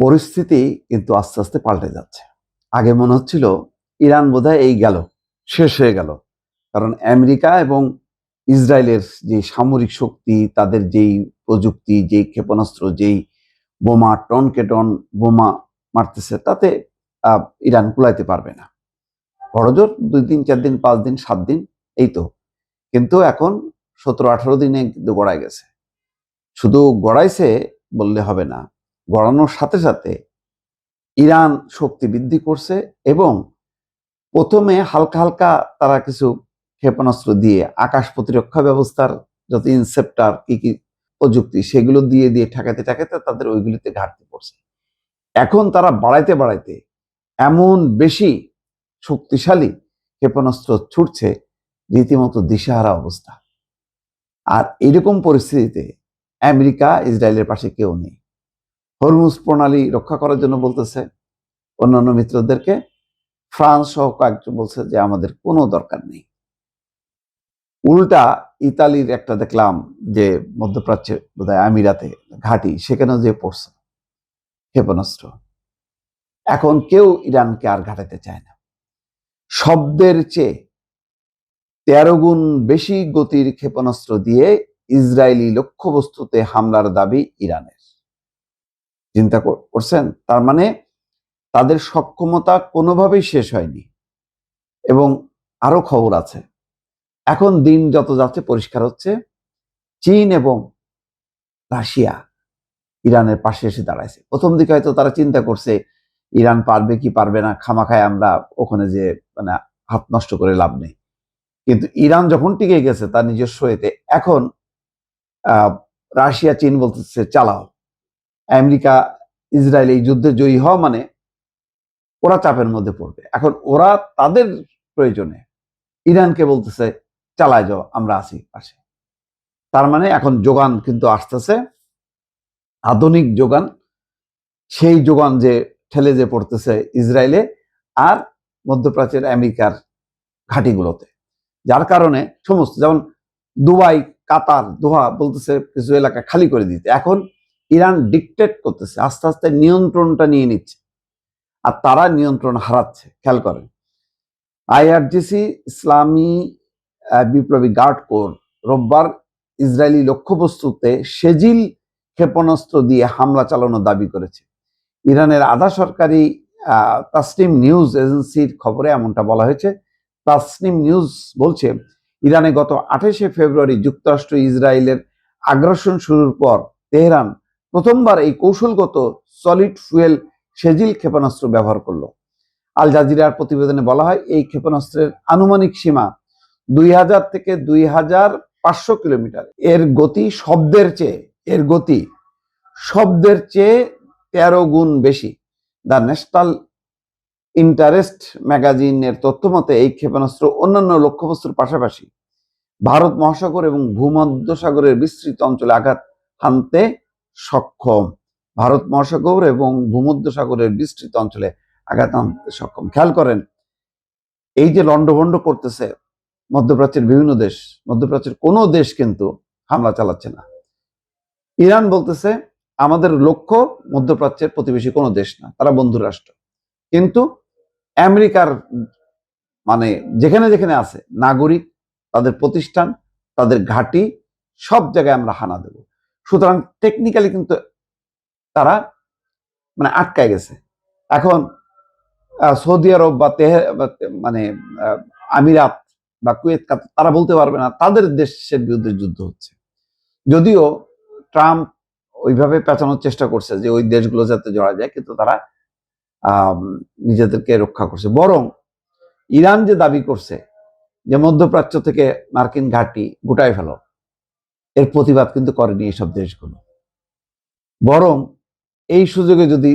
পরিস্থিতি কিন্তু আস্তে আস্তে পাল্টে যাচ্ছে। আগে মনে হচ্ছিল ইরান বোধহয় এই গেল, শেষ হয়ে গেল। কারণ আমেরিকা এবং ইসরায়েলের যে সামরিক শক্তি, তাদের যেই প্রযুক্তি, যেই ক্ষেপণাস্ত্র, যেই বোমা, টনকে টন বোমা মারতেছে, তাতে ইরান কুলাইতে পারবে না। বড়জোর 2 দিন, 4 দিন, 5 দিন, 7 দিন, এই তো। কিন্তু এখন 17-18 দিনে কিন্তু গড়ায় গেছে। শুধু গড়াইছে বললে হবে না, গড়ানোর সাথে সাথে ইরান শক্তি বৃদ্ধি করছে এবং প্রথমে হালকা হালকা তারা কিছু ক্ষেপণাস্ত্র দিয়ে আকাশ প্রতিরক্ষা ব্যবস্থার যত ইনসেপ্টার কি কি প্রযুক্তি, সেগুলো দিয়ে দিয়ে ঠেকাতে ঠেকাতে তাদের ওইগুলিতে ঘাটতি পড়ছে। এখন তারা বাড়াইতে বাড়াইতে এমন বেশি শক্তিশালী ক্ষেপণাস্ত্র ছুটছে, রীতিমতো দিশেহারা অবস্থা। আর এরকম পরিস্থিতিতে আমেরিকা ইসরায়েলের পাশে কেউ নেই। হরমুজ প্রণালী রক্ষা করার জন্য বলতেছে অন্যান্য মিত্রদেরকে, ফ্রান্স সহ কয়েকজন বলছে যে আমাদের কোনো দরকার নেই। উল্টা ইতালির একটা দেখলাম যে মধ্যপ্রাচ্যে বোধহয় আমিরাতে ঘাঁটি, সেখানেও যে পড়ছে ক্ষেপণাস্ত্র। এখন কেউ ইরানকে আর ঘাটাতে চায় না। শব্দের চেয়ে 13 গুণ বেশি গতির ক্ষেপণাস্ত্র দিয়ে ইসরায়েলি লক্ষ্যবস্তুতে হামলার দাবি ইরানের। চিন্তা করছেন? তার মানে তাদের সক্ষমতা কোনোভাবেই শেষ হয়নি। এবং আরো খবর আছে, এখন দিন যত যাচ্ছে পরিষ্কার হচ্ছে, চীন এবং রাশিয়া ইরানের পাশে এসে দাঁড়াইছে। প্রথম দিকে হয়তো তারা চিন্তা করছে ইরান পারবে কি পারবে না, খামাখায় আমরা ওখানে যে মানে হাত নষ্ট করে লাভ নেই। কিন্তু ইরান যখন টিকে গেছে তার নিজস্ব এতে, এখন রাশিয়া চীন বলতেছে চালাও। আমেরিকা ইসরায়েল এই যুদ্ধে জয়ী হওয়া মানে ওরা চাপের মধ্যে পড়বে। এখন ওরা তাদের প্রয়োজনে ইরানকে বলতেছে চালায় যাও, আমরা আছি পাশে। তার মানে এখন যোগান কিন্তু আসতেছে, আধুনিক যোগান। সেই যোগান যে ঠেলে যে পড়তেছে ইসরায়েলে আর মধ্যপ্রাচ্যের আমেরিকার ঘাঁটিগুলোতে, যার কারণে সমস্ত, যেমন দুবাই, কাতার, দোহা বলতেছে কিছু এলাকা খালি করে দিতে। এখন ইরান ডিকটেট করতেছে, আস্তে আস্তে নিয়ন্ত্রণটা নিয়ে নিচ্ছে, আর তারা নিয়ন্ত্রণ হারাচ্ছে। খেয়াল করেন, আইআরজিসি ইসলামী বিপ্লবী গার্ড কোর রোববার ইসরায়েলি লক্ষ্যবস্তুতে সেজিল ক্ষেপণাস্ত্র দিয়ে হামলা চালানোর দাবি করেছে। ইরানের আধা সরকারি তাসনিম নিউজ এজেন্সির খবরে এমনটা বলা হয়েছে। তাসনিম নিউজ বলছে, ইরানে গত 28শে ফেব্রুয়ারি যুক্তরাষ্ট্র ইসরায়েলের আগ্রাসন শুরুর পর তেহরান প্রথমবার এই কৌশলগত সলিড ফুয়েল সেজিল ক্ষেপণাস্ত্র ব্যবহার করলো। আল জাজিরার প্রতিবেদনে বলা হয়, এই ক্ষেপণাস্ত্রের আনুমানিক সীমা 2000 থেকে 2500 কিলোমিটার। এর গতি শব্দের চেয়ে 13 গুণ বেশি। দ্য ন্যাশনাল ইন্টারেস্ট ম্যাগাজিনের তথ্য মতে এই ক্ষেপণাস্ত্র অন্যান্য লক্ষ্যবস্তুর পাশাপাশি ভারত মহাসাগর এবং ভূমধ্যসাগরের বিস্তৃত অঞ্চলে আঘাত হানতে সক্ষম। ভারত মহাসাগর এবং ভূমধ্যসাগরের বিস্তৃত অঞ্চলে আঘাত হানতে সক্ষম। খেয়াল করেন, এই যে লন্ডভন্ড করতেছে মধ্যপ্রাচ্যের বিভিন্ন দেশ, মধ্যপ্রাচ্যের কোনো দেশ কিন্তু হামলা চালাচ্ছে না। ইরান বলতেছে আমাদের লক্ষ্য মধ্যপ্রাচ্যের প্রতিবেশী কোনো দেশ না, তারা বন্ধু রাষ্ট্র। কিন্তু আমেরিকার মানে যেখানে যেখানে আছে নাগরিক, তাদের প্রতিষ্ঠান, তাদের ঘাঁটি, সব জায়গায় আমরা হানা দেব। সুতরাং টেকনিক্যালি কিন্তু তারা মানে আটকায় গেছে। এখন সৌদি আরব বা মানে আমিরাত বা কুয়েত, তারা বলতে পারবে না তাদের দেশের বিরুদ্ধে যুদ্ধ হচ্ছে। যদিও ট্রাম্প ওইভাবে পেঁচানোর চেষ্টা করছে যে ওই দেশগুলো যাতে জড়া যায়, কিন্তু তারা নিজেদেরকে রক্ষা করছে। বরং ইরান যে দাবি করছে যে মধ্যপ্রাচ্য থেকে মার্কিন ঘাঁটি গুটায় ফেলো, এর প্রতিবাদ কিন্তু করেনি এইসব দেশগুলো। বরং এই সুযোগে যদি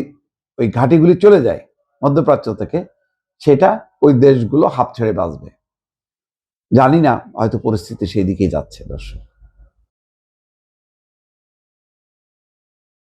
ওই ঘাঁটিগুলি চলে যায় মধ্যপ্রাচ্য থেকে, সেটা ওই দেশগুলো হাঁপ ছেড়ে বাঁচবে। জানি না, হয়তো পরিস্থিতি সেই দিকেই যাচ্ছে। দর্শক।